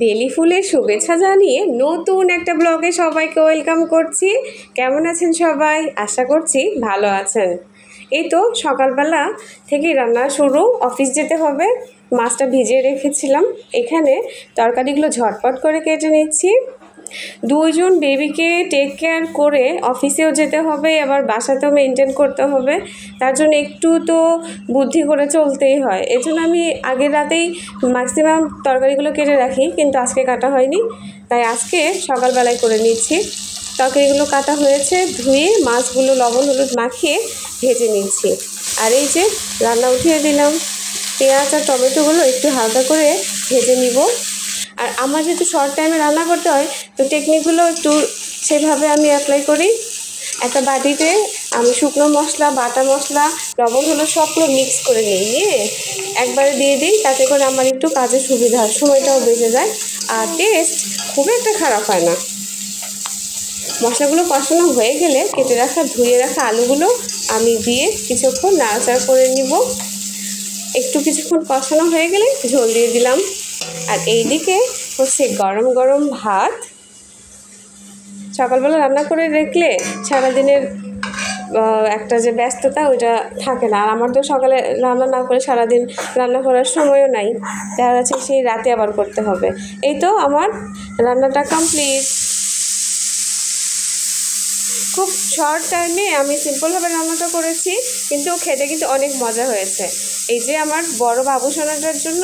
বেলি ফুলের শুভেচ্ছা জানিয়ে নতুন একটা ব্লগে সবাইকে ওয়েলকাম করছি। কেমন আছেন সবাই? আশা করছি ভালো আছেন। এই তো সকালবেলা থেকেই রান্না শুরু, অফিস যেতে হবে। মাছটা ভিজিয়ে রেখেছিলাম, এখানে তরকারিগুলো ঝটপট করে কেটে নিচ্ছি। দুইজন বেবিকে টেক কেয়ার করে অফিসেও যেতে হবে, আবার বাসাতেও মেনটেন করতে হবে। তার জন্য একটু তো বুদ্ধি করে চলতেই হয়। এজন্য আমি আগের রাতেই ম্যাক্সিমাম তরকারিগুলো কেটে রাখি, কিন্তু আজকে কাটা হয়নি, তাই আজকে সকালবেলায় করে নিচ্ছি। তরকারিগুলো কাটা হয়েছে, ধুয়ে মাছগুলো লবণ হলুদ মাখিয়ে ভেজে নিচ্ছি। আর এই যে রান্না উঠিয়ে দিলাম, পেঁয়াজ আর টমেটোগুলো একটু হালকা করে ভেজে নিব। আর আমার যেহেতু শর্ট টাইমে রান্না করতে হয়, তো টেকনিকগুলো একটু সেভাবে আমি অ্যাপ্লাই করি। একটা বাটিতে আমি শুকনো মশলা, বাটা মশলা, লবণ হলুদ সবগুলো মিক্স করে নিয়ে একবারে দিয়ে দিই, তাতে করে আমার একটু কাজের সুবিধা হয়, সময়টাও বেঁচে যায়, আর টেস্ট খুব একটা খারাপ হয় না। মশলাগুলো কষানো হয়ে গেলে কেটে রাখা ধুয়ে রাখা আলুগুলো আমি দিয়ে কিছুক্ষণ নাড়াচাড়া করে নিব। কিছুক্ষণ কষানো হয়ে গেলে ঝোল দিয়ে দিলাম। আর এইদিকে হচ্ছে গরম গরম ভাত। সকালবেলা রান্না করে রাখলে সারাদিনের একটা যে ব্যস্ততা ওইটা থাকে না। আর আমার তো সকালে রান্না না করে সারাদিন রান্না করার সময়ও নাই, দেখা যাচ্ছে সেই রাতে আবার করতে হবে। এই তো আমার রান্নাটা কমপ্লিট। খুব শর্ট টাইমে আমি সিম্পলভাবে রান্নাটা করেছি, কিন্তু খেতে কিন্তু অনেক মজা হয়েছে। এই যে আমার বড় বাবু সোনাটার জন্য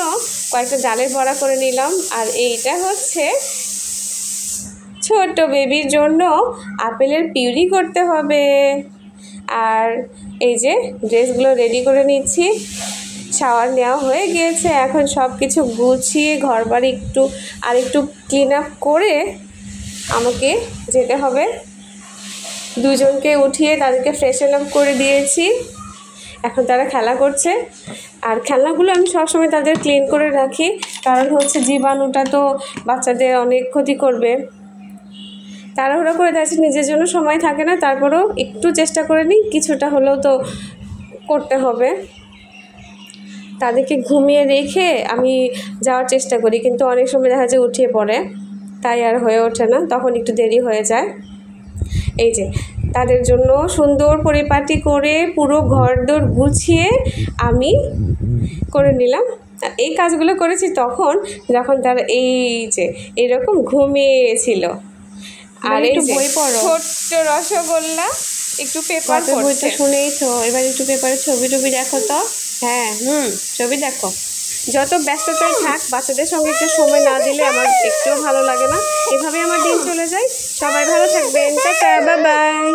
কয়েকটা ডালের বড়া করে নিলাম, আর এইটা হচ্ছে ছোট্ট বেবির জন্য আপেলের পিউরি করতে হবে। আর এই যে ড্রেসগুলো রেডি করে নিচ্ছি, শাওয়ার নেওয়া হয়ে গিয়েছে। এখন সব কিছু গুছিয়ে ঘরবাড়ি একটু ক্লিন আপ করে আমাকে যেতে হবে। দুজনকে উঠিয়ে তাদেরকে ফ্রেশন আপ করে দিয়েছি, এখন তারা খেলা করছে। আর খেলনাগুলো আমি সবসময় তাদের ক্লিন করে রাখি, কারণ হচ্ছে জীবাণুটা তো বাচ্চাদের অনেক ক্ষতি করবে। তাড়াহুড়ো করে যাচ্ছে, নিজের জন্য সময় থাকে না, তারপরেও একটু চেষ্টা করে নিই, কিছুটা হলেও তো করতে হবে। তাদেরকে ঘুমিয়ে রেখে আমি যাওয়ার চেষ্টা করি, কিন্তু অনেক সময় দেখা যায় উঠিয়ে পড়ে, তাই আর হয়ে ওঠে না, তখন একটু দেরি হয়ে যায়। এই যে তাদের জন্য সুন্দর পরিপাটি করে পুরো ঘরদোর গুছিয়ে আমি করে নিলাম। এই কাজগুলো করেছি যখন তারা এই যে এরকম ঘুমিয়েছিল। আর এই যে ছোট্ট রসগোল্লা একটু পেপার পড়ছে, শুনেই তো। এবার একটু পেপারে ছবি টবি দেখো তো। হ্যাঁ, ছবি দেখো। যত ব্যস্ততায় থাক, বাচ্চাদের সঙ্গে একটু সময় না দিলে আমার একটুও ভালো লাগে না। এভাবে আমার দিন চলে যায়। সবাই ভালো থাকবেন, টাটা, বাই বাই।